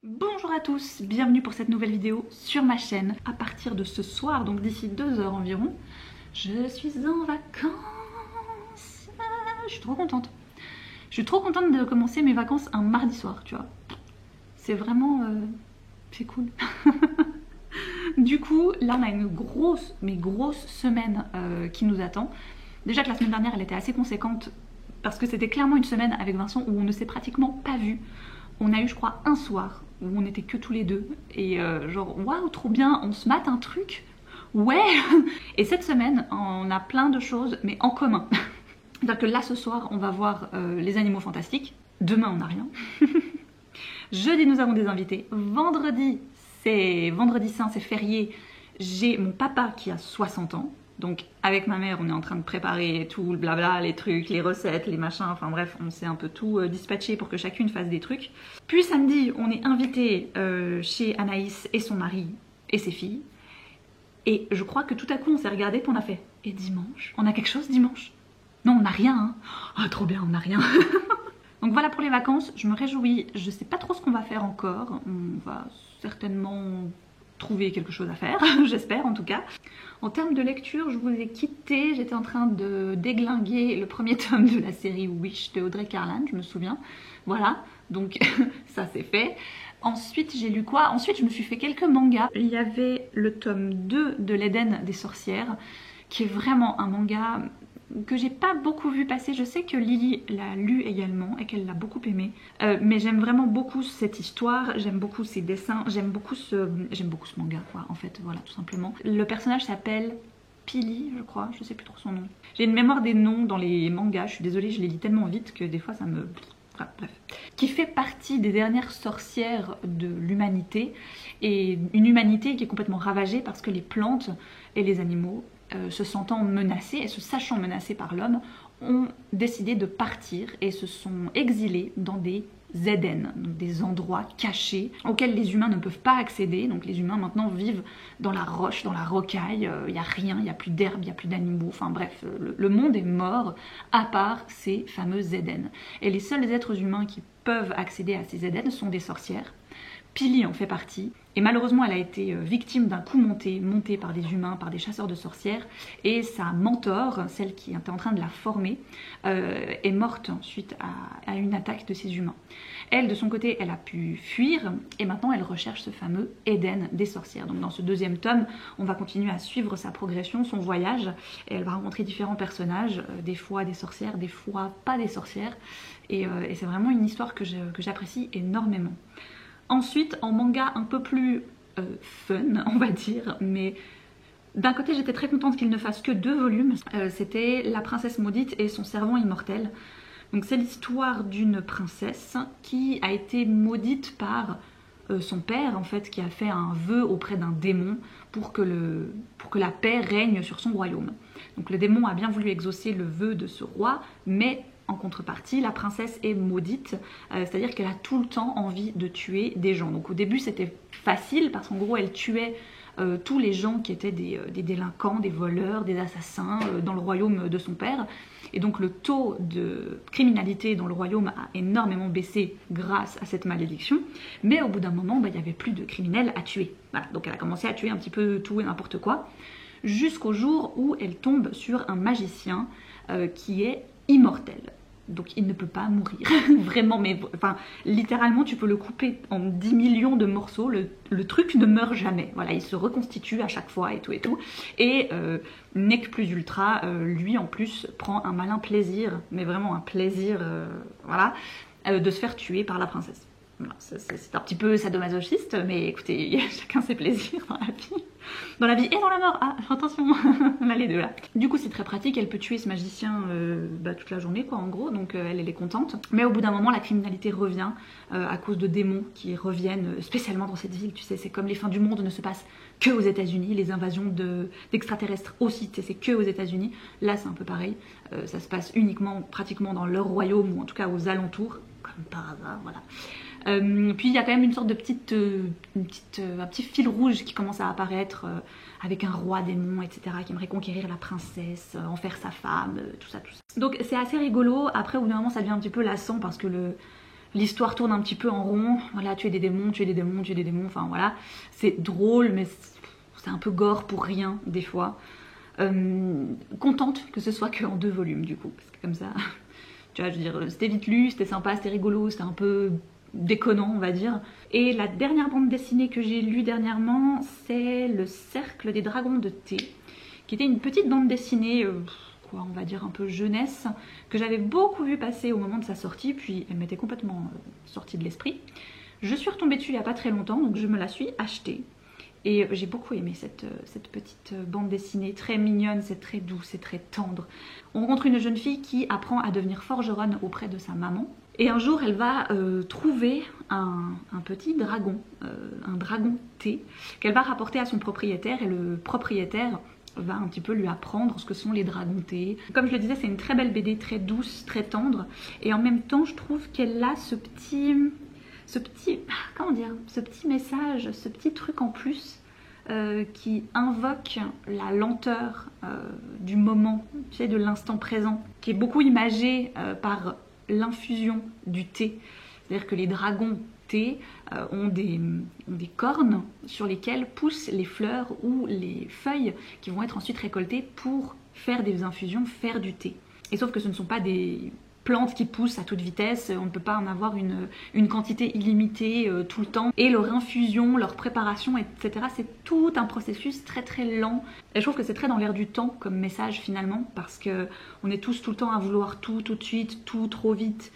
Bonjour à tous, bienvenue pour cette nouvelle vidéo sur ma chaîne. À partir de ce soir, donc d'ici 2 heures environ, je suis en vacances. Je suis trop contente. Je suis trop contente de commencer mes vacances un mardi soir, tu vois. C'est vraiment... c'est cool. Du coup, là on a une grosse semaine qui nous attend. Déjà que la semaine dernière elle était assez conséquente parce que c'était clairement une semaine avec Vincent où on ne s'est pratiquement pas vu. On a eu je crois un soir où on était que tous les deux et genre waouh trop bien, on se mate un truc, ouais. Et cette semaine on a plein de choses mais en commun. C'est-à-dire que là ce soir on va voir les animaux fantastiques, demain on n'a rien. Jeudi nous avons des invités, vendredi c'est vendredi saint, c'est férié, j'ai mon papa qui a 60 ans. Donc avec ma mère on est en train de préparer tout le blabla, les trucs, les recettes, les machins, enfin bref on s'est un peu tout dispatché pour que chacune fasse des trucs. Puis samedi on est invité chez Anaïs et son mari et ses filles. Et je crois que tout à coup on s'est regardé puis on a fait « Et dimanche? On a quelque chose dimanche ?» Non on n'a rien hein. Ah trop bien on n'a rien. Donc voilà pour les vacances, je me réjouis, je sais pas trop ce qu'on va faire encore, on va certainement trouver quelque chose à faire, j'espère en tout cas. En termes de lecture, je vous ai quitté, j'étais en train de déglinguer le premier tome de la série Wish de Audrey Carlan, je me souviens. Voilà, donc ça c'est fait. Ensuite j'ai lu quoi? Ensuite je me suis fait quelques mangas. Il y avait le tome 2 de l'Éden des sorcières, qui est vraiment un manga que j'ai pas beaucoup vu passer. Je sais que Lily l'a lu également et qu'elle l'a beaucoup aimé, mais j'aime vraiment beaucoup cette histoire, j'aime beaucoup ses dessins, j'aime beaucoup ce manga quoi en fait, voilà tout simplement. Le personnage s'appelle Pili je crois, je sais plus trop son nom. J'ai une mémoire des noms dans les mangas, je suis désolée, je les lis tellement vite que des fois ça me... Enfin, bref. Qui fait partie des dernières sorcières de l'humanité, et une humanité qui est complètement ravagée parce que les plantes et les animaux se sentant menacés et se sachant menacés par l'homme, ont décidé de partir et se sont exilés dans des Éden, donc des endroits cachés auxquels les humains ne peuvent pas accéder. Donc les humains maintenant vivent dans la roche, dans la rocaille, il n'y a rien, il n'y a plus d'herbe, il n'y a plus d'animaux, enfin bref, le monde est mort à part ces fameux Éden. Et les seuls êtres humains qui peuvent accéder à ces Éden sont des sorcières. Pili en fait partie, et malheureusement elle a été victime d'un coup monté par des humains, par des chasseurs de sorcières, et sa mentor, celle qui était en train de la former, est morte suite à une attaque de ces humains. Elle de son côté elle a pu fuir, et maintenant elle recherche ce fameux Éden des sorcières. Donc dans ce deuxième tome on va continuer à suivre sa progression, son voyage, et elle va rencontrer différents personnages, des fois des sorcières, des fois pas des sorcières, et c'est vraiment une histoire que j'apprécie énormément. Ensuite, en manga un peu plus fun, on va dire, mais d'un côté j'étais très contente qu'il ne fasse que 2 volumes, c'était La princesse maudite et son servant immortel. Donc c'est l'histoire d'une princesse qui a été maudite par son père en fait, qui a fait un vœu auprès d'un démon pour que la paix règne sur son royaume. Donc le démon a bien voulu exaucer le vœu de ce roi, mais en contrepartie, la princesse est maudite, c'est-à-dire qu'elle a tout le temps envie de tuer des gens. Donc au début c'était facile parce qu'en gros elle tuait tous les gens qui étaient des délinquants, des voleurs, des assassins dans le royaume de son père. Et donc le taux de criminalité dans le royaume a énormément baissé grâce à cette malédiction. Mais au bout d'un moment, il n'y avait plus de criminels à tuer. Voilà, donc elle a commencé à tuer un petit peu tout et n'importe quoi, jusqu'au jour où elle tombe sur un magicien qui est immortel. Donc il ne peut pas mourir, vraiment, mais enfin littéralement tu peux le couper en 10 millions de morceaux, le truc ne meurt jamais, voilà, il se reconstitue à chaque fois et tout, et Nec plus ultra, lui en plus prend un malin plaisir, mais vraiment un plaisir, voilà, de se faire tuer par la princesse. Voilà, c'est un petit peu sadomasochiste, mais écoutez, chacun ses plaisirs dans la vie. Dans la vie et dans la mort. Ah, attention, on a les deux là. Du coup, c'est très pratique, elle peut tuer ce magicien toute la journée, quoi, en gros, donc elle est contente. Mais au bout d'un moment, la criminalité revient à cause de démons qui reviennent spécialement dans cette ville, tu sais, c'est comme les fins du monde ne se passent que aux États-Unis, les invasions d'extraterrestres aussi, tu sais, c'est que aux États-Unis. Là, c'est un peu pareil, ça se passe uniquement, pratiquement dans leur royaume, ou en tout cas aux alentours, comme par hasard, voilà. Puis il y a quand même une sorte de un petit fil rouge qui commence à apparaître avec un roi démon, etc. qui aimerait conquérir la princesse, en faire sa femme, tout ça. Donc c'est assez rigolo. Après au bout d'un moment ça devient un petit peu lassant parce que L'histoire tourne un petit peu en rond, voilà, tuer des démons, tuer des démons, tuer des démons, enfin voilà. C'est drôle, mais c'est un peu gore pour rien, des fois. Contente que ce soit qu'en 2 volumes, du coup, parce que comme ça, tu vois, je veux dire, c'était vite lu, c'était sympa, c'était rigolo, c'était un peu déconnant, on va dire. Et la dernière bande dessinée que j'ai lue dernièrement, c'est Le Cercle des Dragons de Thé, qui était une petite bande dessinée... quoi, on va dire un peu jeunesse, que j'avais beaucoup vu passer au moment de sa sortie, puis elle m'était complètement sortie de l'esprit. Je suis retombée dessus il n'y a pas très longtemps, donc je me la suis achetée. Et j'ai beaucoup aimé cette petite bande dessinée, très mignonne, c'est très doux, c'est très tendre. On rencontre une jeune fille qui apprend à devenir forgeronne auprès de sa maman. Et un jour, elle va trouver un petit dragon, un dragon thé, qu'elle va rapporter à son propriétaire, et le propriétaire va un petit peu lui apprendre ce que sont les dragons thé. Comme je le disais, c'est une très belle BD, très douce, très tendre, et en même temps je trouve qu'elle a ce petit comment dire, ce petit message, ce petit truc en plus qui invoque la lenteur du moment, tu sais, de l'instant présent, qui est beaucoup imagé par l'infusion du thé. C'est-à-dire que les dragons thé ont des cornes sur lesquelles poussent les fleurs ou les feuilles qui vont être ensuite récoltées pour faire des infusions, faire du thé. Et sauf que ce ne sont pas des plantes qui poussent à toute vitesse, on ne peut pas en avoir une quantité illimitée tout le temps. Et leur infusion, leur préparation, etc. c'est tout un processus très très lent. Et je trouve que c'est très dans l'air du temps comme message finalement, parce que on est tous tout le temps à vouloir tout de suite, tout trop vite.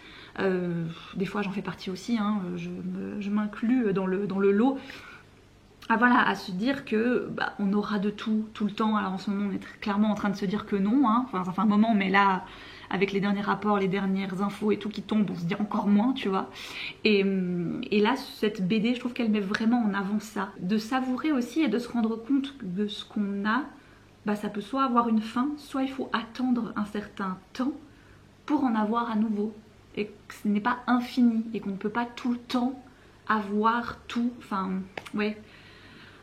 Des fois j'en fais partie aussi, hein, je m'inclus dans le lot. Ah, voilà, à se dire que on aura de tout le temps. Alors en ce moment on est clairement en train de se dire que non, hein. Enfin ça fait un moment, mais là avec les derniers rapports, les dernières infos et tout qui tombent, on se dit encore moins, tu vois. Et là cette BD, je trouve qu'elle met vraiment en avant ça, de savourer aussi et de se rendre compte de ce qu'on a. Ça peut soit avoir une fin, soit il faut attendre un certain temps pour en avoir à nouveau, et que ce n'est pas infini et qu'on ne peut pas tout le temps avoir tout. Enfin ouais,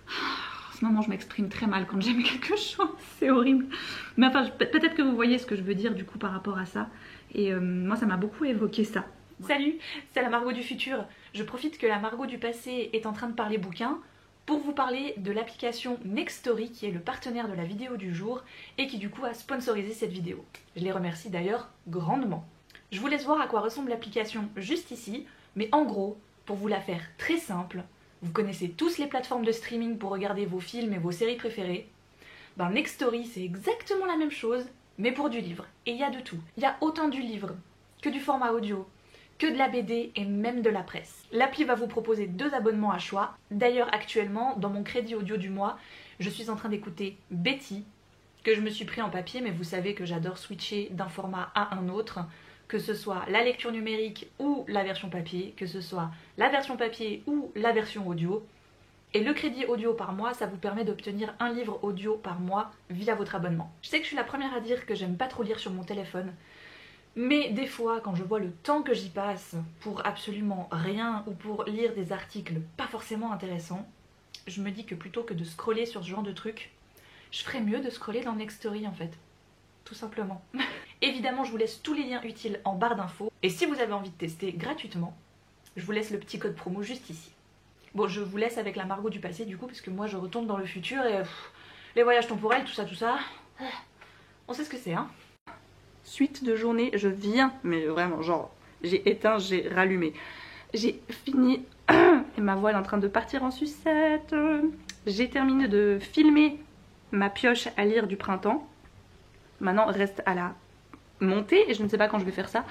en ce moment je m'exprime très mal quand j'aime quelque chose, c'est horrible. Mais enfin peut-être que vous voyez ce que je veux dire du coup par rapport à ça. Et moi ça m'a beaucoup évoqué ça. Salut, c'est la Margot du futur. Je profite que la Margot du passé est en train de parler bouquin pour vous parler de l'application Nextory qui est le partenaire de la vidéo du jour et qui du coup a sponsorisé cette vidéo. Je les remercie d'ailleurs grandement. Je vous laisse voir à quoi ressemble l'application juste ici, mais en gros, pour vous la faire très simple, vous connaissez tous les plateformes de streaming pour regarder vos films et vos séries préférées. Nextory c'est exactement la même chose, mais pour du livre. Et il y a de tout. Il y a autant du livre que du format audio, que de la BD et même de la presse. L'appli va vous proposer 2 abonnements à choix. D'ailleurs actuellement, dans mon crédit audio du mois, je suis en train d'écouter Betty, que je me suis pris en papier, mais vous savez que j'adore switcher d'un format à un autre, que ce soit la lecture numérique ou la version papier, que ce soit la version papier ou la version audio. Et le crédit audio par mois, ça vous permet d'obtenir un livre audio par mois via votre abonnement. Je sais que je suis la première à dire que j'aime pas trop lire sur mon téléphone, mais des fois, quand je vois le temps que j'y passe pour absolument rien ou pour lire des articles pas forcément intéressants, je me dis que plutôt que de scroller sur ce genre de trucs, je ferais mieux de scroller dans Nextory en fait. Tout simplement. Évidemment, je vous laisse tous les liens utiles en barre d'infos. Et si vous avez envie de tester gratuitement, je vous laisse le petit code promo juste ici. Bon, je vous laisse avec la Margot du passé du coup, parce que moi je retourne dans le futur et les voyages temporels, tout ça, on sait ce que c'est, hein. Suite de journée, je viens, mais vraiment genre, j'ai éteint, j'ai rallumé. J'ai fini et ma voix est en train de partir en sucette. J'ai terminé de filmer ma pioche à lire du printemps. Maintenant, reste à la monter et je ne sais pas quand je vais faire ça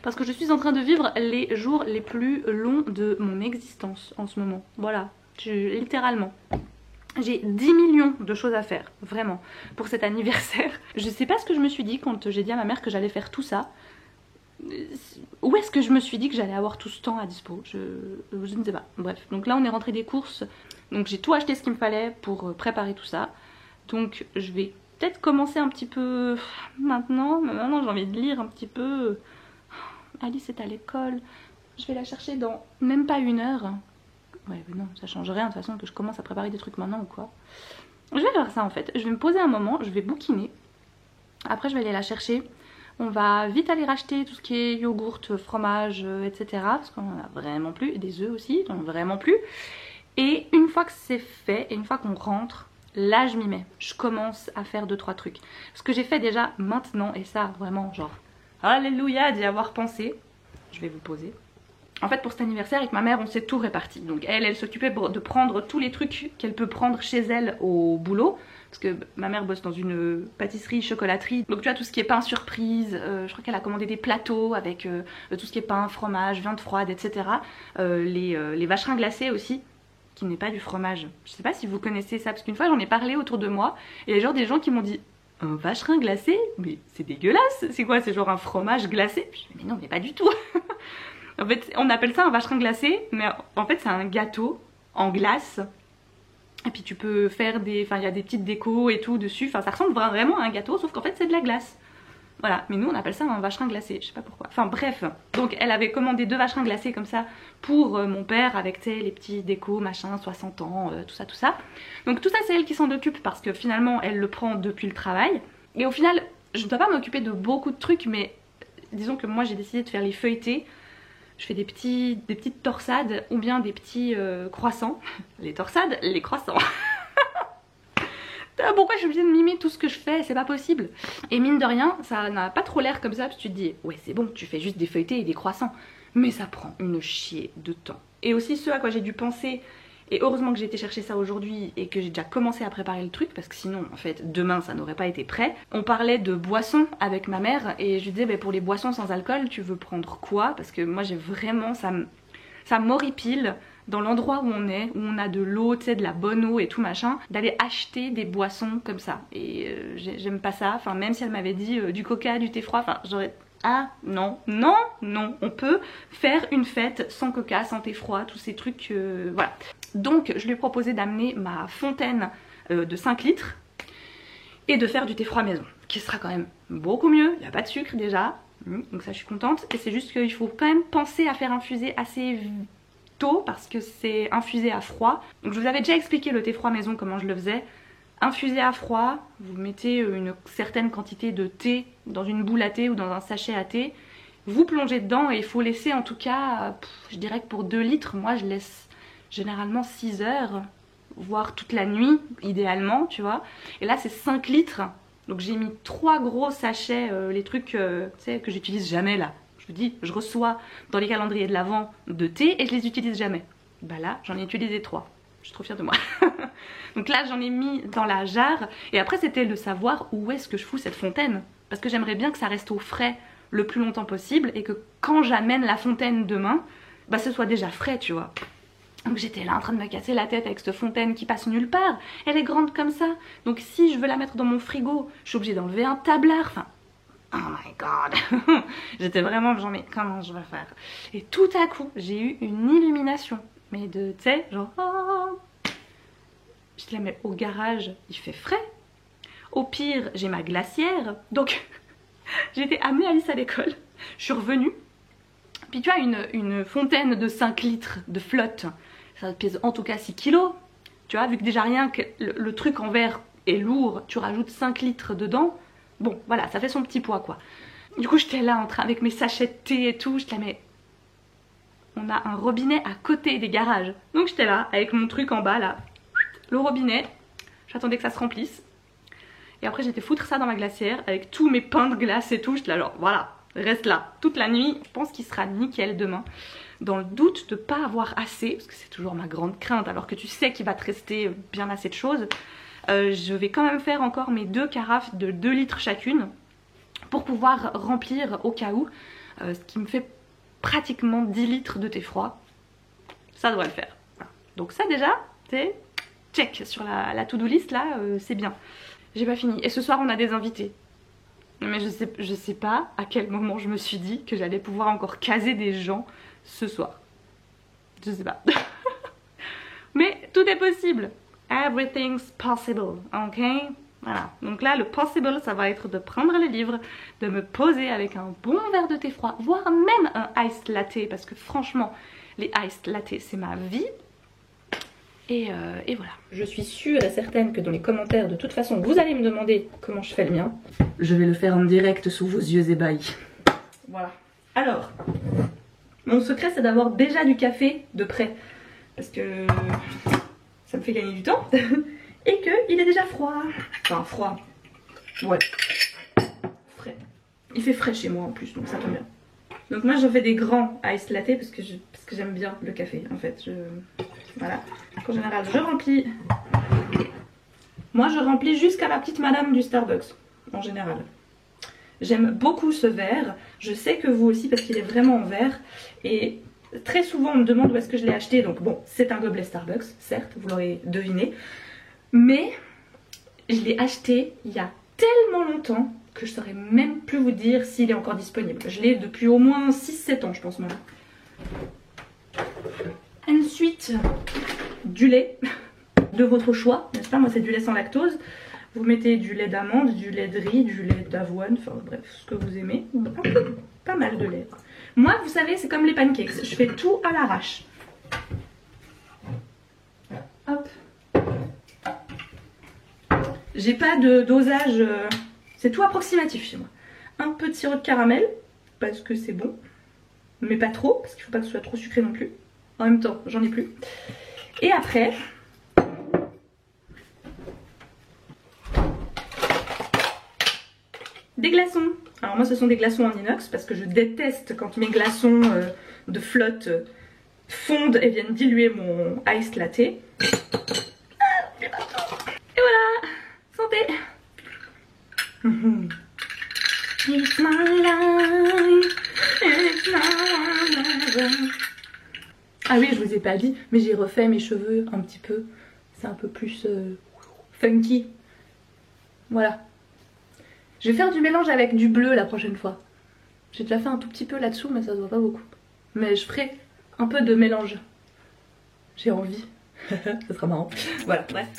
parce que je suis en train de vivre les jours les plus longs de mon existence en ce moment. Voilà, littéralement. J'ai 10 millions de choses à faire, vraiment, pour cet anniversaire. Je sais pas ce que je me suis dit quand j'ai dit à ma mère que j'allais faire tout ça. Où est-ce que je me suis dit que j'allais avoir tout ce temps à dispo? Je ne sais pas. Bref, donc là on est rentré des courses. Donc j'ai tout acheté ce qu'il me fallait pour préparer tout ça. Donc je vais peut-être commencer un petit peu maintenant. Mais maintenant j'ai envie de lire un petit peu. Alice est à l'école. Je vais la chercher dans même pas 1 heure. Ouais, mais non, ça change rien de toute façon que je commence à préparer des trucs maintenant ou quoi. Je vais faire ça en fait. Je vais me poser un moment, je vais bouquiner. Après je vais aller la chercher On va vite aller racheter tout ce qui est yogourt, fromage, etc. Parce qu'on en a vraiment plus. Et des œufs aussi, on en a vraiment plus. Et une fois que c'est fait, et une fois qu'on rentre, là je m'y mets. Je commence à faire 2-3 trucs. Ce que j'ai fait déjà maintenant, et ça vraiment genre, alléluia d'y avoir pensé. Je vais vous poser. En fait pour cet anniversaire avec ma mère on s'est tout réparti. Donc elle s'occupait de prendre tous les trucs qu'elle peut prendre chez elle au boulot. Parce que ma mère bosse dans une pâtisserie, chocolaterie. Donc tu vois tout ce qui est pain surprise, je crois qu'elle a commandé des plateaux avec tout ce qui est pain, fromage, viande froide, etc. Les vacherins glacés aussi, qui n'est pas du fromage. Je sais pas si vous connaissez ça, parce qu'une fois j'en ai parlé autour de moi. Et il y a genre des gens qui m'ont dit un vacherin glacé? Mais c'est dégueulasse, c'est quoi? C'est genre un fromage glacé? Je dis, mais non mais pas du tout. En fait on appelle ça un vacherin glacé, mais en fait c'est un gâteau en glace. Et puis tu peux faire des... Enfin il y a des petites décos et tout dessus. Enfin ça ressemble vraiment à un gâteau sauf qu'en fait c'est de la glace. Voilà, mais nous on appelle ça un vacherin glacé, je sais pas pourquoi. Enfin bref, donc elle avait commandé 2 vacherins glacés comme ça pour mon père avec les petits décos, machin, 60 ans, tout ça, tout ça. Donc tout ça c'est elle qui s'en occupe parce que finalement elle le prend depuis le travail. Et au final, je ne dois pas m'occuper de beaucoup de trucs, mais disons que moi j'ai décidé de faire les feuilletés. Je fais des petites torsades ou bien des petits croissants. Les torsades, les croissants. Pourquoi je suis obligée de mimer tout ce que je fais? C'est pas possible. Et mine de rien, ça n'a pas trop l'air comme ça parce que tu te dis ouais c'est bon, tu fais juste des feuilletés et des croissants. Mais ça prend une chier de temps. Et aussi ce à quoi j'ai dû penser, et heureusement que j'ai été chercher ça aujourd'hui et que j'ai déjà commencé à préparer le truc parce que sinon en fait demain ça n'aurait pas été prêt. On parlait de boissons avec ma mère et je lui disais bah, pour les boissons sans alcool tu veux prendre quoi? Parce que moi j'ai vraiment, ça m'horripile dans l'endroit où on a de l'eau, tu sais, de la bonne eau et tout machin, d'aller acheter des boissons comme ça. Et j'aime pas ça, enfin même si elle m'avait dit du coca, du thé froid, enfin j'aurais... Ah non, non, non, on peut faire une fête sans coca, sans thé froid, tous ces trucs, voilà. Donc je lui ai proposé d'amener ma fontaine de 5 litres et de faire du thé froid maison, qui sera quand même beaucoup mieux, il n'y a pas de sucre déjà, donc ça je suis contente. Et c'est juste qu'il faut quand même penser à faire infuser assez tôt parce que c'est infusé à froid. Donc je vous avais déjà expliqué le thé froid maison, comment je le faisais. Infusé à froid, vous mettez une certaine quantité de thé dans une boule à thé ou dans un sachet à thé, vous plongez dedans et il faut laisser en tout cas, je dirais que pour 2 litres, moi je laisse généralement 6 heures, voire toute la nuit idéalement, tu vois. Et là c'est 5 litres, donc j'ai mis 3 gros sachets, les trucs tu sais, que j'utilise jamais là. Je vous dis, je reçois dans les calendriers de l'Avent de thé et je les utilise jamais. Bah là j'en ai utilisé 3. Je suis trop fière de moi. Donc là j'en ai mis dans la jarre. Et après c'était de savoir où est-ce que je fous cette fontaine. Parce que j'aimerais bien que ça reste au frais le plus longtemps possible. Et que quand j'amène la fontaine demain, bah ce soit déjà frais tu vois. Donc j'étais là en train de me casser la tête avec cette fontaine qui passe nulle part. Elle est grande comme ça. Donc si je veux la mettre dans mon frigo, je suis obligée d'enlever un tablard. Enfin, oh my god. J'étais vraiment genre mais comment je vais faire? Et tout à coup j'ai eu une illumination. Mais de, tu sais, genre, oh. Je te la mets au garage, il fait frais. Au pire, j'ai ma glacière. Donc, j'ai été amenée Alice à l'école. Je suis revenue. Puis tu as une fontaine de 5 litres de flotte. Ça pèse en tout cas 6 kilos. Tu vois, vu que déjà rien que le truc en verre est lourd, tu rajoutes 5 litres dedans. Bon, voilà, ça fait son petit poids, quoi. Du coup, j'étais là en train avec mes sachets de thé et tout. Je te la mets... On a un robinet à côté des garages. Donc j'étais là avec mon truc en bas là. Le robinet. J'attendais que ça se remplisse. Et après j'étais foutre ça dans ma glacière avec tous mes pains de glace et tout. J'étais là genre voilà, reste là toute la nuit. Je pense qu'il sera nickel demain. Dans le doute de ne pas avoir assez, parce que c'est toujours ma grande crainte alors que tu sais qu'il va te rester bien assez de choses. Je vais quand même faire encore mes 2 carafes de 2 litres chacune. Pour pouvoir remplir au cas où. Ce qui me fait pratiquement 10 litres de thé froid. Ça devrait le faire. Voilà. Donc ça déjà, c'est check sur la to-do list là, c'est bien. J'ai pas fini. Et ce soir on a des invités. Mais je sais pas à quel moment je me suis dit que j'allais pouvoir encore caser des gens ce soir. Je sais pas. Mais tout est possible. Everything's possible, ok? Voilà, donc là le possible ça va être de prendre le livre, de me poser avec un bon verre de thé froid, voire même un iced latte parce que franchement les iced latte c'est ma vie. Et voilà. Je suis sûre et certaine que dans les commentaires, de toute façon, vous allez me demander comment je fais le mien. Je vais le faire en direct sous vos yeux ébahis. Voilà. Alors, mon secret, c'est d'avoir déjà du café de près. Parce que ça me fait gagner du temps. Et qu'il est déjà froid. Enfin, froid. Ouais. Frais. Il fait frais chez moi en plus, donc ça tombe bien. Donc moi, je fais des grands ice latte parce que j'aime bien le café, en fait. Voilà. En général, je remplis. Moi, je remplis jusqu'à la petite madame du Starbucks, en général. J'aime beaucoup ce verre. Je sais que vous aussi, parce qu'il est vraiment en verre. Et très souvent, on me demande où est-ce que je l'ai acheté. Donc bon, c'est un gobelet Starbucks, certes, vous l'aurez deviné. Mais je l'ai acheté il y a tellement longtemps que je ne saurais même plus vous dire s'il est encore disponible. Je l'ai depuis au moins 6-7 ans, je pense même. Ensuite, du lait de votre choix, n'est-ce pas? Moi, c'est du lait sans lactose. Vous mettez du lait d'amande, du lait de riz, du lait d'avoine, enfin bref, ce que vous aimez. Pas mal de lait. Moi, vous savez, c'est comme les pancakes. Je fais tout à l'arrache. Hop. J'ai pas de dosage, c'est tout approximatif chez moi. Un peu de sirop de caramel, parce que c'est bon. Mais pas trop, parce qu'il faut pas que ce soit trop sucré non plus. En même temps, j'en ai plus. Et après... des glaçons. Alors moi, ce sont des glaçons en inox, parce que je déteste quand mes glaçons de flotte fondent et viennent diluer mon ice latte. Et voilà! Santé! It's my life, it's my life. Ah oui, je vous ai pas dit, mais j'ai refait mes cheveux un petit peu. C'est un peu plus funky. Voilà. Je vais faire du mélange avec du bleu la prochaine fois. J'ai déjà fait un tout petit peu là-dessous, mais ça se voit pas beaucoup. Mais je ferai un peu de mélange. J'ai envie. Ça sera marrant. Voilà, bref.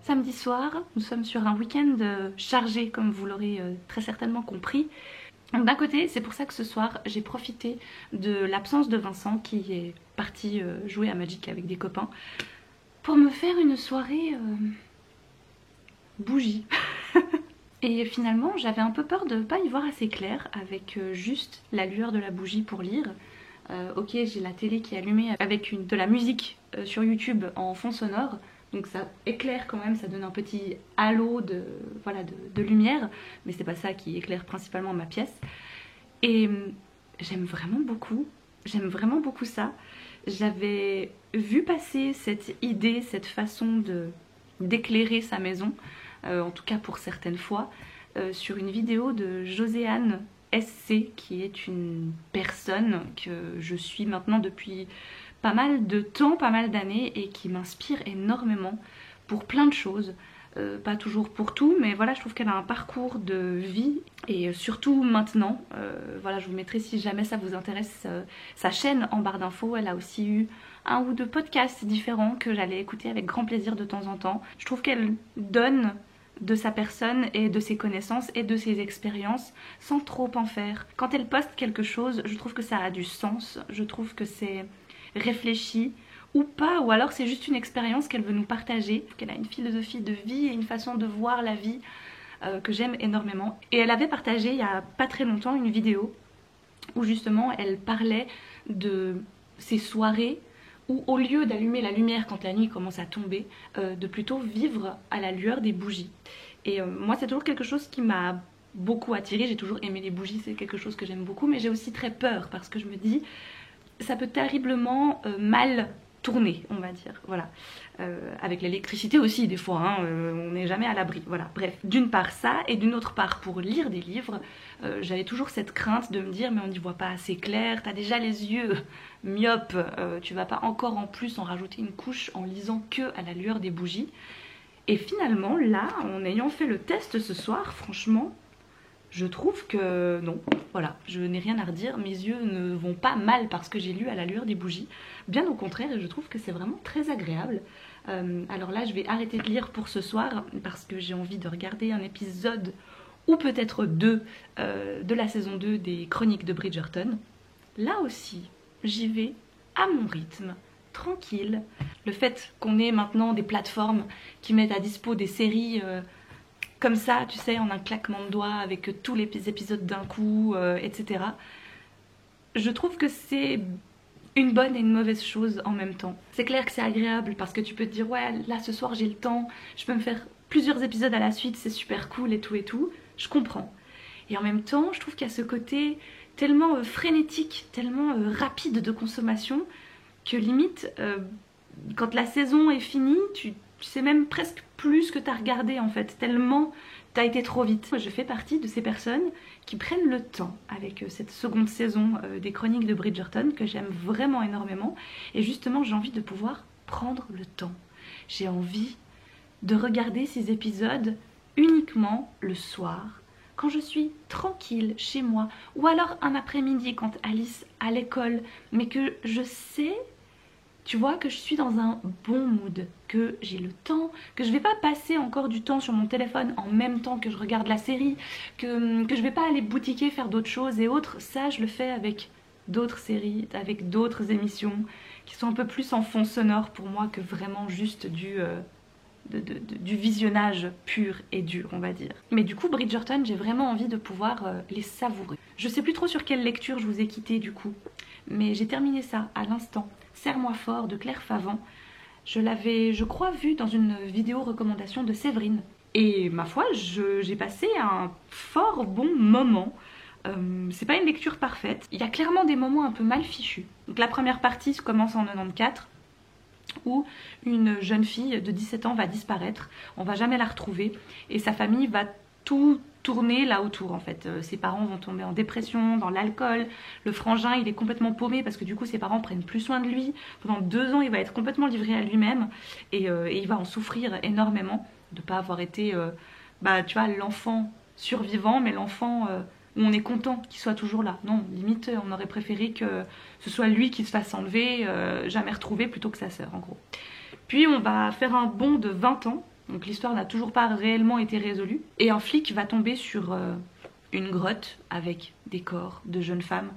Samedi soir, nous sommes sur un week-end chargé comme vous l'aurez très certainement compris. D'un côté, c'est pour ça que ce soir j'ai profité de l'absence de Vincent qui est parti jouer à Magic avec des copains pour me faire une soirée bougie. Et finalement j'avais un peu peur de ne pas y voir assez clair avec juste la lueur de la bougie pour lire. Ok, j'ai la télé qui est allumée avec de la musique sur YouTube en fond sonore. Donc ça éclaire quand même, ça donne un petit halo de, voilà, de lumière. Mais c'est pas ça qui éclaire principalement ma pièce. Et j'aime vraiment beaucoup ça. J'avais vu passer cette idée, cette façon d'éclairer sa maison, en tout cas pour certaines fois, sur une vidéo de Joséanne SC, qui est une personne que je suis maintenant depuis pas mal de temps, pas mal d'années, et qui m'inspire énormément pour plein de choses. pas toujours pour tout, mais voilà, je trouve qu'elle a un parcours de vie et surtout maintenant, voilà, je vous mettrai si jamais ça vous intéresse sa chaîne en barre d'infos. Elle a aussi eu un ou deux podcasts différents que j'allais écouter avec grand plaisir de temps en temps. Je trouve qu'elle donne de sa personne et de ses connaissances et de ses expériences sans trop en faire. Quand elle poste quelque chose, je trouve que ça a du sens, je trouve que c'est réfléchi ou pas, ou alors c'est juste une expérience qu'elle veut nous partager, qu'elle a une philosophie de vie et une façon de voir la vie que j'aime énormément. Et elle avait partagé il y a pas très longtemps une vidéo où justement elle parlait de ses soirées où au lieu d'allumer la lumière quand la nuit commence à tomber, de plutôt vivre à la lueur des bougies. Et moi c'est toujours quelque chose qui m'a beaucoup attirée, j'ai toujours aimé les bougies, c'est quelque chose que j'aime beaucoup, mais j'ai aussi très peur parce que je me dis ça peut terriblement mal tourner, on va dire, voilà. Avec l'électricité aussi des fois, hein, on n'est jamais à l'abri, voilà. Bref, d'une part ça, et d'une autre part pour lire des livres, j'avais toujours cette crainte de me dire mais on n'y voit pas assez clair, t'as déjà les yeux myopes, tu vas pas encore en plus en rajouter une couche en lisant que à la lueur des bougies. Et finalement là, en ayant fait le test ce soir, franchement, je trouve que non, voilà, je n'ai rien à redire, mes yeux ne vont pas mal parce que j'ai lu à la lueur des bougies. Bien au contraire, je trouve que c'est vraiment très agréable. Alors là, je vais arrêter de lire pour ce soir parce que j'ai envie de regarder un épisode ou peut-être deux de la saison 2 des Chroniques de Bridgerton. Là aussi, j'y vais à mon rythme, tranquille. Le fait qu'on ait maintenant des plateformes qui mettent à dispo des séries comme ça, tu sais, en un claquement de doigts, avec tous les épisodes d'un coup, etc. Je trouve que c'est une bonne et une mauvaise chose en même temps. C'est clair que c'est agréable parce que tu peux te dire ouais, là ce soir j'ai le temps, je peux me faire plusieurs épisodes à la suite, c'est super cool et tout, je comprends. Et en même temps, je trouve qu'il y a ce côté tellement frénétique, tellement rapide de consommation que limite, quand la saison est finie, tu sais même presque plus ce que t'as regardé en fait, tellement t'as été trop vite. Moi, je fais partie de ces personnes qui prennent le temps avec cette seconde saison des Chroniques de Bridgerton que j'aime vraiment énormément. Et justement, j'ai envie de pouvoir prendre le temps. J'ai envie de regarder ces épisodes uniquement le soir, quand je suis tranquille chez moi, ou alors un après-midi quand Alice à l'école, mais que je sais, tu vois, que je suis dans un bon mood, que j'ai le temps, que je vais pas passer encore du temps sur mon téléphone en même temps que je regarde la série, que je vais pas aller boutiquer, faire d'autres choses et autres. Ça, je le fais avec d'autres séries, avec d'autres émissions qui sont un peu plus en fond sonore pour moi que vraiment juste du visionnage pur et dur, on va dire. Mais du coup, Bridgerton, j'ai vraiment envie de pouvoir les savourer. Je sais plus trop sur quelle lecture je vous ai quitté du coup, mais j'ai terminé ça à l'instant. Serre-moi fort de Claire Favant. Je l'avais, je crois, vu dans une vidéo recommandation de Séverine. Et ma foi, j'ai passé un fort bon moment. C'est pas une lecture parfaite. Il y a clairement des moments un peu mal fichus. Donc la première partie commence en 94, où une jeune fille de 17 ans va disparaître. On va jamais la retrouver. Et sa famille va tout tourner là autour en fait. Ses parents vont tomber en dépression, dans l'alcool. Le frangin il est complètement paumé parce que du coup ses parents prennent plus soin de lui. Pendant 2 ans il va être complètement livré à lui-même et il va en souffrir énormément de pas avoir été tu vois, l'enfant survivant, mais l'enfant où on est content qu'il soit toujours là. Non, limite on aurait préféré que ce soit lui qui se fasse enlever, jamais retrouvé, plutôt que sa sœur en gros. Puis on va faire un bond de 20 ans. Donc l'histoire n'a toujours pas réellement été résolue. Et un flic va tomber sur une grotte avec des corps de jeunes femmes.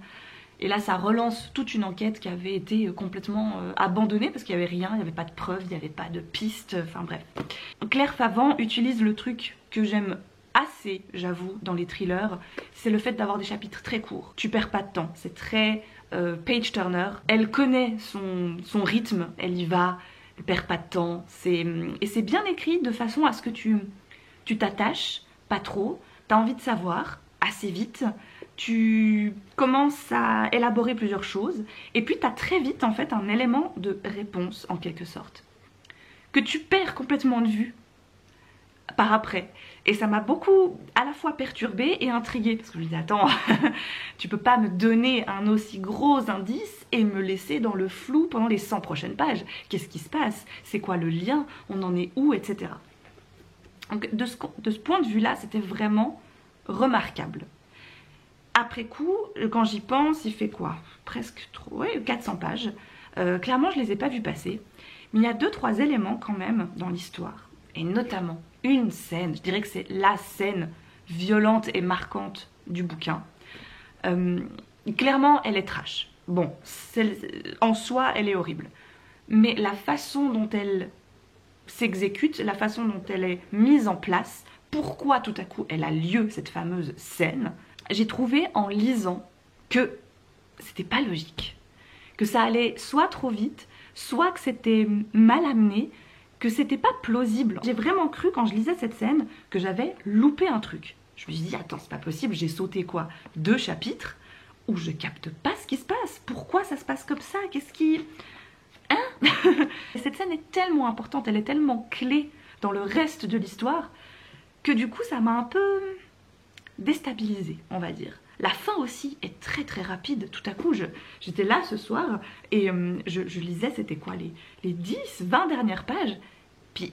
Et là ça relance toute une enquête qui avait été complètement abandonnée parce qu'il n'y avait rien, il n'y avait pas de preuves, il n'y avait pas de pistes, enfin bref. Claire Favant utilise le truc que j'aime assez, j'avoue, dans les thrillers, c'est le fait d'avoir des chapitres très courts. Tu perds pas de temps, c'est très page turner. Elle connaît son rythme, elle y va, elle perd pas de temps, et c'est bien écrit de façon à ce que tu t'attaches pas trop, t'as envie de savoir assez vite, tu commences à élaborer plusieurs choses et puis t'as très vite en fait un élément de réponse en quelque sorte que tu perds complètement de vue par après. Et ça m'a beaucoup à la fois perturbée et intriguée parce que je me disais attends, tu peux pas me donner un aussi gros indice et me laisser dans le flou pendant les 100 prochaines pages. Qu'est-ce qui se passe? C'est quoi le lien? On en est où? Etc. Donc de ce point de vue-là, c'était vraiment remarquable. Après coup, quand j'y pense, il fait quoi? Presque 400 pages. Clairement, je ne les ai pas vus passer. Mais il y a 2-3 éléments quand même dans l'histoire. Et notamment une scène, je dirais que c'est la scène violente et marquante du bouquin. Clairement, elle est trash. Bon, en soi, elle est horrible. Mais la façon dont elle s'exécute, la façon dont elle est mise en place, pourquoi tout à coup elle a lieu, cette fameuse scène, j'ai trouvé en lisant que c'était pas logique. Que ça allait soit trop vite, soit que c'était mal amené, que c'était pas plausible. J'ai vraiment cru quand je lisais cette scène que j'avais loupé un truc. Je me suis dit, attends, c'est pas possible, j'ai sauté quoi? 2 chapitres où je capte pas ce qui se passe. Pourquoi ça se passe comme ça? Qu'est-ce qui... Hein? Cette scène est tellement importante, elle est tellement clé dans le reste de l'histoire que du coup ça m'a un peu déstabilisée, on va dire. La fin aussi est très très rapide. Tout à coup, j'étais là ce soir et je lisais, c'était quoi, les 10, 20 dernières pages. Puis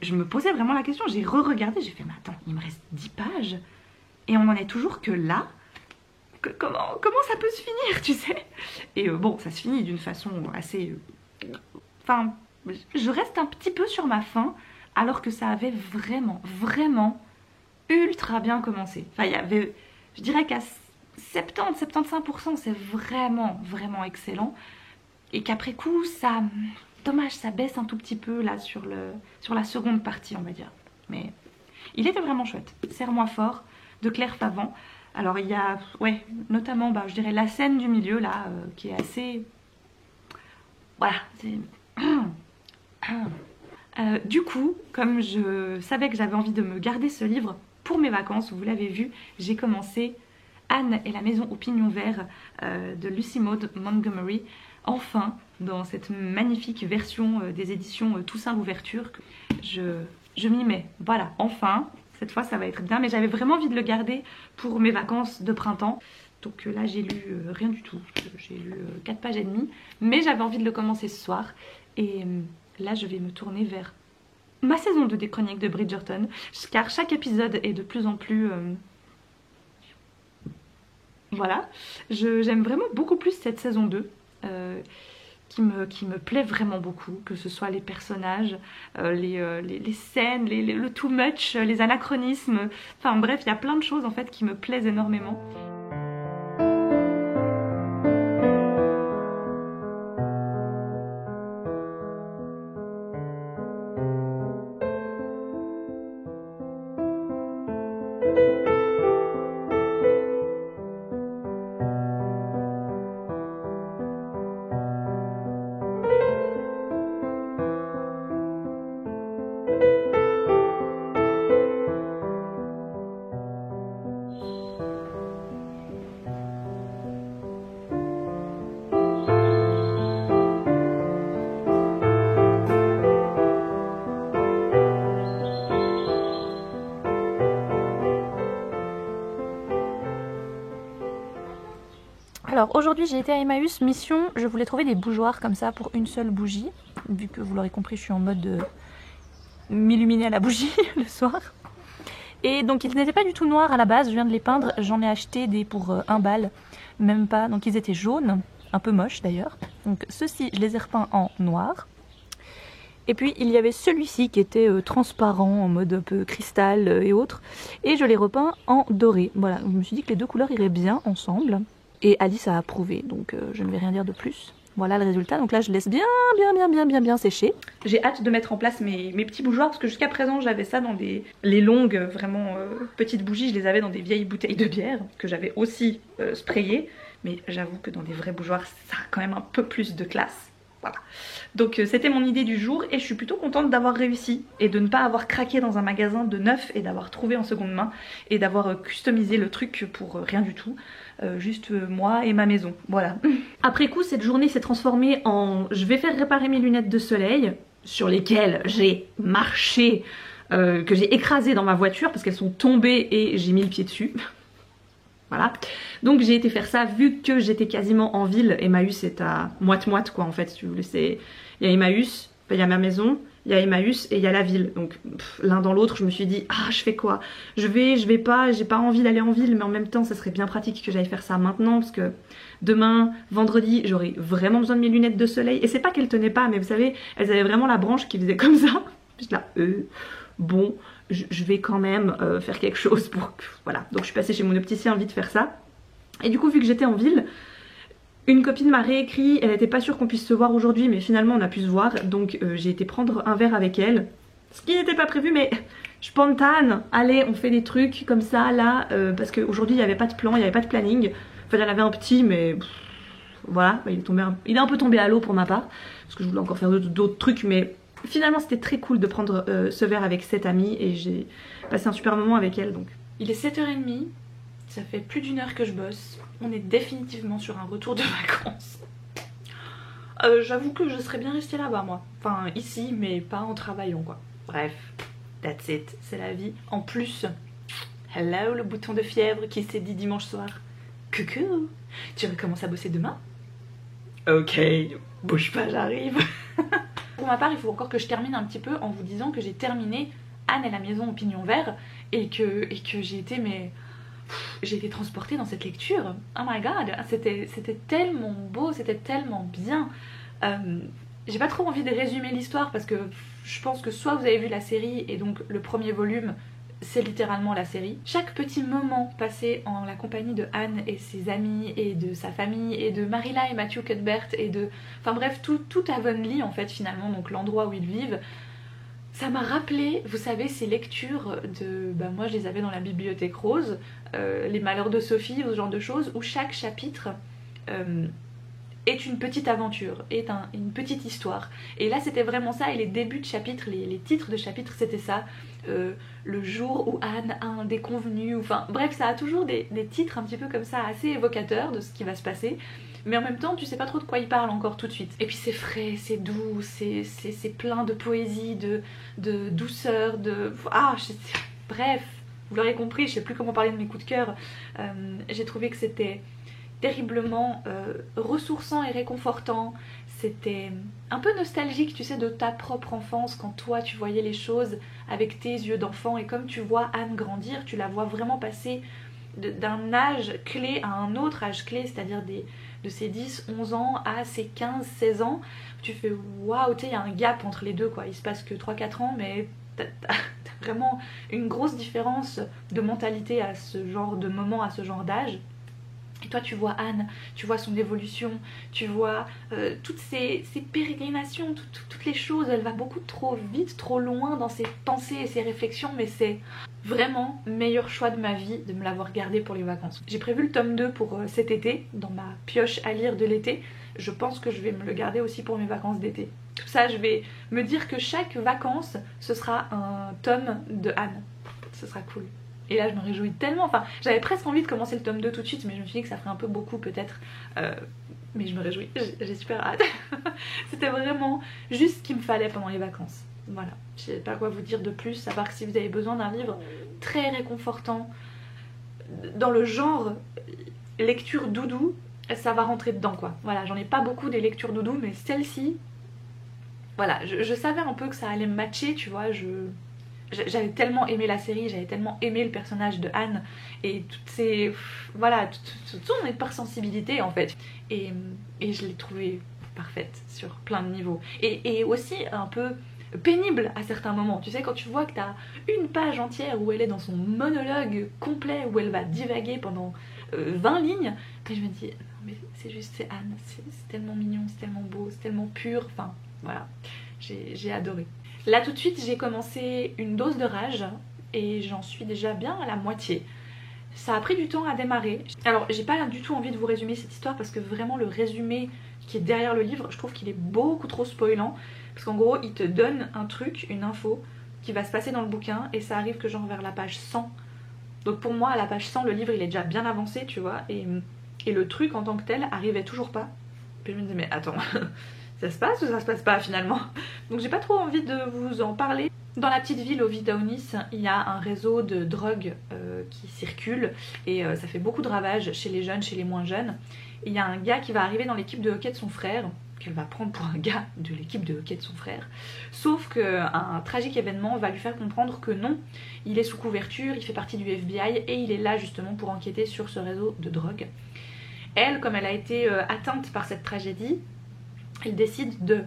je me posais vraiment la question, j'ai re-regardé, j'ai fait, mais attends, il me reste 10 pages et on n'en est toujours que là. Comment ça peut se finir, tu sais? Et bon, ça se finit d'une façon assez... Enfin, je reste un petit peu sur ma faim, alors que ça avait vraiment, vraiment ultra bien commencé. Enfin, il y avait... Je dirais qu'à 70-75%, c'est vraiment, vraiment excellent. Et qu'après coup, ça... Dommage, ça baisse un tout petit peu, là, sur la seconde partie, on va dire. Mais il était vraiment chouette. Serre-moi fort, de Claire Favant. Alors il y a, ouais, notamment, je dirais la scène du milieu là, qui est assez, voilà, c'est... Du coup, comme je savais que j'avais envie de me garder ce livre pour mes vacances, vous l'avez vu, j'ai commencé Anne et la maison au pignon vert de Lucy Maud Montgomery, enfin, dans cette magnifique version des éditions Toussaint l'ouverture. Je m'y mets, voilà, enfin. Cette fois ça va être bien, mais j'avais vraiment envie de le garder pour mes vacances de printemps. Donc là j'ai lu rien du tout, j'ai lu 4 pages et demie, mais j'avais envie de le commencer ce soir. Et là je vais me tourner vers ma saison 2 des Chroniques de Bridgerton, car chaque épisode est de plus en plus... Voilà, j'aime vraiment beaucoup plus cette saison 2. Qui me plaît vraiment beaucoup, que ce soit les personnages, les scènes, le too much, les anachronismes, enfin bref, il y a plein de choses en fait qui me plaisent énormément. Alors aujourd'hui j'ai été à Emmaüs, mission, je voulais trouver des bougeoirs comme ça pour une seule bougie, vu que vous l'aurez compris je suis en mode m'illuminer à la bougie le soir. Et donc ils n'étaient pas du tout noirs à la base, je viens de les peindre, j'en ai acheté des pour 1 balle, même pas, donc ils étaient jaunes, un peu moches d'ailleurs. Donc ceux-ci je les ai repeints en noir. Et puis il y avait celui-ci qui était transparent, en mode un peu cristal et autres, et je l'ai repeint en doré. Voilà, je me suis dit que les 2 couleurs iraient bien ensemble. Et Alice a approuvé, donc je ne vais rien dire de plus. Voilà le résultat, donc là je laisse bien sécher. J'ai hâte de mettre en place mes petits bougeoirs, parce que jusqu'à présent j'avais ça dans les longues, vraiment petites bougies, je les avais dans des vieilles bouteilles de bière, que j'avais aussi sprayées. Mais j'avoue que dans des vrais bougeoirs, ça a quand même un peu plus de classe. Voilà. Donc c'était mon idée du jour et je suis plutôt contente d'avoir réussi et de ne pas avoir craqué dans un magasin de neuf et d'avoir trouvé en seconde main et d'avoir customisé le truc pour rien du tout. Juste moi et ma maison, voilà. Après coup, cette journée s'est transformée en je vais faire réparer mes lunettes de soleil sur lesquelles j'ai marché, que j'ai écrasé dans ma voiture parce qu'elles sont tombées et j'ai mis le pied dessus. Voilà, donc j'ai été faire ça vu que j'étais quasiment en ville. Emmaüs est à moite-moite quoi en fait, si tu veux. Il y a Emmaüs, il y a ma maison, il y a Emmaüs et il y a la ville. Donc l'un dans l'autre, je me suis dit, ah, je fais quoi? Je vais pas, j'ai pas envie d'aller en ville, mais en même temps, ça serait bien pratique que j'aille faire ça maintenant, parce que demain, vendredi, j'aurai vraiment besoin de mes lunettes de soleil. Et c'est pas qu'elles tenaient pas, mais vous savez, elles avaient vraiment la branche qui faisait comme ça. J'étais là, bon, je vais quand même faire quelque chose pour que... Voilà, donc je suis passée chez mon opticien vite faire ça. Et du coup, vu que j'étais en ville, une copine m'a réécrit, elle n'était pas sûre qu'on puisse se voir aujourd'hui, mais finalement on a pu se voir, donc j'ai été prendre un verre avec elle. Ce qui n'était pas prévu, mais spontane, allez, on fait des trucs comme ça, là, parce qu'aujourd'hui il n'y avait pas de plan, il n'y avait pas de planning. Enfin, elle avait un petit, mais voilà, il est un peu tombé à l'eau pour ma part, parce que je voulais encore faire d'autres trucs, mais finalement c'était très cool de prendre ce verre avec cette amie, et j'ai passé un super moment avec elle, donc. Il est 7h30. Ça fait plus d'1 heure que je bosse. On est définitivement sur un retour de vacances. J'avoue que je serais bien restée là-bas moi. Enfin ici mais pas en travaillant quoi. Bref, that's it, c'est la vie. En plus, hello le bouton de fièvre qui s'est dit dimanche soir. Coucou, tu recommences à bosser demain? Ok, bouge pas, j'arrive. Pour ma part, il faut encore que je termine un petit peu en vous disant que j'ai terminé Anne et la maison au pignon vert et que j'ai été mais... J'ai été transportée dans cette lecture. Oh my god, c'était tellement beau, c'était tellement bien. J'ai pas trop envie de résumer l'histoire parce que je pense que soit vous avez vu la série et donc le premier volume c'est littéralement la série. Chaque petit moment passé en la compagnie de Anne et ses amis et de sa famille et de Marilla et Matthew Cuthbert et de... Enfin bref, tout Avonlea en fait finalement, donc l'endroit où ils vivent. Ça m'a rappelé, vous savez, ces lectures de... Bah moi je les avais dans la bibliothèque rose, Les Malheurs de Sophie ou ce genre de choses, où chaque chapitre est une petite aventure, est une petite histoire. Et là c'était vraiment ça, et les débuts de chapitres, les titres de chapitres c'était ça. Le jour où Anne a un déconvenu, enfin bref, ça a toujours des titres un petit peu comme ça, assez évocateurs de ce qui va se passer. Mais en même temps tu sais pas trop de quoi il parle encore tout de suite. Et puis c'est frais, c'est doux, c'est plein de poésie, de douceur, de... Bref, vous l'aurez compris, je sais plus comment parler de mes coups de cœur. J'ai trouvé que c'était terriblement ressourçant et réconfortant. C'était un peu nostalgique, tu sais, de ta propre enfance, quand toi tu voyais les choses avec tes yeux d'enfant, et comme tu vois Anne grandir, tu la vois vraiment passer d'un âge clé à un autre âge clé, c'est-à-dire de ses 10, 11 ans à ses 15, 16 ans. Tu fais waouh, tu sais, il y a un gap entre les deux quoi, il se passe que 3-4 ans, mais t'as vraiment une grosse différence de mentalité à ce genre de moment, à ce genre d'âge. Et toi tu vois Anne, tu vois son évolution, tu vois toutes ses pérégrinations, toutes les choses. Elle va beaucoup trop vite, trop loin dans ses pensées et ses réflexions, mais c'est vraiment le meilleur choix de ma vie de me l'avoir gardé pour les vacances. J'ai prévu le tome 2 pour cet été, dans ma pioche à lire de l'été. Je pense que je vais me le garder aussi pour mes vacances d'été. Tout ça, je vais me dire que chaque vacances, ce sera un tome de Anne. Ce sera cool. Et là je me réjouis tellement, enfin j'avais presque envie de commencer le tome 2 tout de suite, mais je me suis dit que ça ferait un peu beaucoup peut-être, mais je me réjouis, j'ai super hâte. C'était vraiment juste ce qu'il me fallait pendant les vacances. Voilà, je sais pas quoi vous dire de plus, à part que si vous avez besoin d'un livre très réconfortant, dans le genre lecture doudou, ça va rentrer dedans quoi. Voilà, j'en ai pas beaucoup des lectures doudou, mais celle-ci, voilà, je savais un peu que ça allait me matcher, tu vois, j'avais tellement aimé la série, j'avais tellement aimé le personnage de Anne et toutes ces... Voilà, toute son hypersensibilité en fait. Et je l'ai trouvée parfaite sur plein de niveaux. Et aussi un peu pénible à certains moments. Tu sais, quand tu vois que t'as une page entière où elle est dans son monologue complet, où elle va divaguer pendant 20 lignes, et je me dis, non mais c'est juste, c'est Anne, c'est tellement mignon, c'est tellement beau, c'est tellement pur, enfin voilà, j'ai adoré. Là tout de suite j'ai commencé une dose de rage et j'en suis déjà bien à la moitié. Ça a pris du temps à démarrer. Alors j'ai pas du tout envie de vous résumer cette histoire parce que vraiment le résumé qui est derrière le livre, je trouve qu'il est beaucoup trop spoilant. Parce qu'en gros il te donne un truc, une info qui va se passer dans le bouquin et ça arrive que genre vers la page 100. Donc pour moi à la page 100 le livre il est déjà bien avancé tu vois, et le truc en tant que tel arrivait toujours pas. Puis je me disais mais attends... Ça se passe ou ça se passe pas finalement? Donc j'ai pas trop envie de vous en parler. Dans la petite ville Ovidaonis, il y a un réseau de drogue qui circule et ça fait beaucoup de ravages chez les jeunes, chez les moins jeunes. Et il y a un gars qui va arriver dans l'équipe de hockey de son frère qu'elle va prendre pour un gars de l'équipe de hockey de son frère. Sauf qu'un tragique événement va lui faire comprendre que non, il est sous couverture, il fait partie du FBI et il est là justement pour enquêter sur ce réseau de drogue. Elle, comme elle a été atteinte par cette tragédie, elle décide de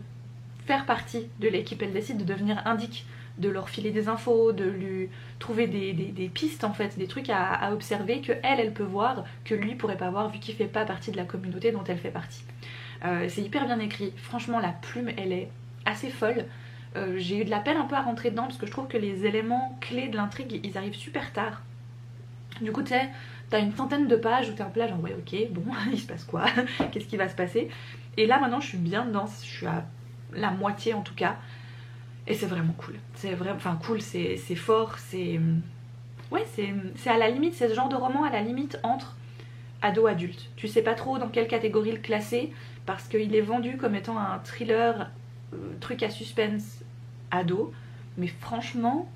faire partie de l'équipe, elle décide de devenir indique, de leur filer des infos, de lui trouver des pistes en fait, des trucs à observer que elle peut voir, que lui pourrait pas voir vu qu'il fait pas partie de la communauté dont elle fait partie. C'est hyper bien écrit, franchement la plume elle est assez folle. J'ai eu de la peine un peu à rentrer dedans parce que je trouve que les éléments clés de l'intrigue ils arrivent super tard. Du coup tu sais, t'as une centaine de pages où t'es un peu là genre ouais ok bon il se passe quoi, qu'est-ce qui va se passer. Et là maintenant je suis bien dedans, je suis à la moitié en tout cas. Et c'est vraiment cool, c'est vraiment, enfin cool, c'est fort, c'est... Ouais, c'est à la limite, c'est ce genre de roman à la limite entre ado-adulte. Tu sais pas trop dans quelle catégorie le classer, parce qu'il est vendu comme étant un thriller, truc à suspense ado, mais franchement,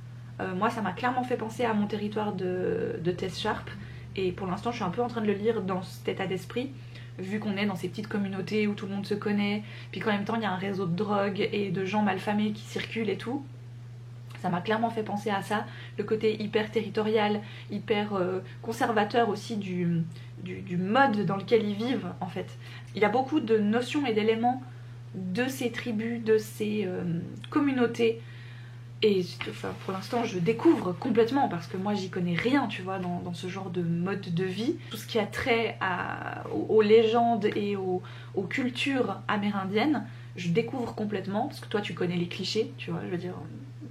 moi ça m'a clairement fait penser à Mon territoire de Tess Sharp, et pour l'instant je suis un peu en train de le lire dans cet état d'esprit, vu qu'on est dans ces petites communautés où tout le monde se connaît, puis qu'en même temps il y a un réseau de drogue et de gens malfamés qui circulent et tout. Ça m'a clairement fait penser à ça, le côté hyper territorial, hyper conservateur aussi du mode dans lequel ils vivent en fait. Il y a beaucoup de notions et d'éléments de ces tribus, de ces communautés. Et enfin, pour l'instant je découvre complètement parce que moi j'y connais rien tu vois dans ce genre de mode de vie. Tout ce qui a trait aux légendes et aux cultures amérindiennes, je découvre complètement parce que toi tu connais les clichés, tu vois, je veux dire,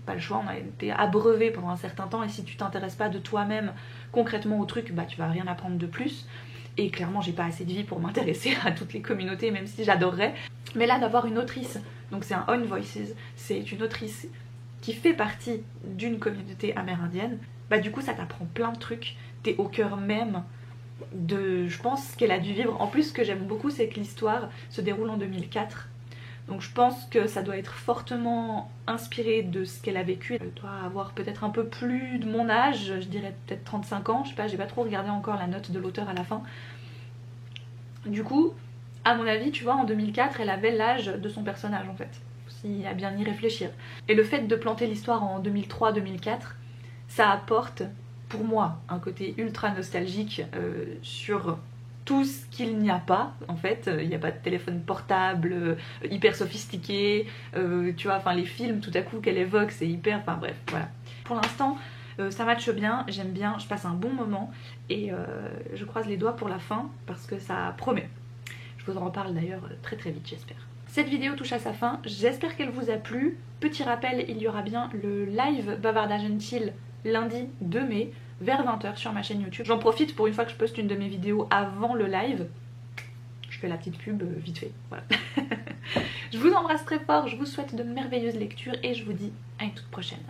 pas le choix, on a été abreuvé pendant un certain temps et si tu t'intéresses pas de toi-même concrètement au truc, bah tu vas rien apprendre de plus. Et clairement j'ai pas assez de vie pour m'intéresser à toutes les communautés même si j'adorerais. Mais là d'avoir une autrice, donc c'est un Own Voices, c'est une autrice qui fait partie d'une communauté amérindienne, bah du coup ça t'apprend plein de trucs, t'es au cœur même de, je pense, ce qu'elle a dû vivre. En plus ce que j'aime beaucoup c'est que l'histoire se déroule en 2004, donc je pense que ça doit être fortement inspiré de ce qu'elle a vécu. Elle doit avoir peut-être un peu plus de mon âge, je dirais peut-être 35 ans, je sais pas, j'ai pas trop regardé encore la note de l'auteur à la fin. Du coup, à mon avis, tu vois, en 2004, elle avait l'âge de son personnage en fait. À bien y réfléchir. Et le fait de planter l'histoire en 2003-2004, ça apporte pour moi un côté ultra nostalgique sur tout ce qu'il n'y a pas en fait. Il n'y a pas de téléphone portable hyper sophistiqué, tu vois, enfin les films tout à coup qu'elle évoque c'est hyper, enfin bref voilà. Pour l'instant ça matche bien, j'aime bien, je passe un bon moment et je croise les doigts pour la fin parce que ça promet. Je vous en reparle d'ailleurs très très vite j'espère. Cette vidéo touche à sa fin, j'espère qu'elle vous a plu. Petit rappel, il y aura bien le live Bavardage and Chill lundi 2 mai vers 20 h sur ma chaîne YouTube. J'en profite pour une fois que je poste une de mes vidéos avant le live. Je fais la petite pub vite fait, voilà. Je vous embrasse très fort, je vous souhaite de merveilleuses lectures et je vous dis à une toute prochaine.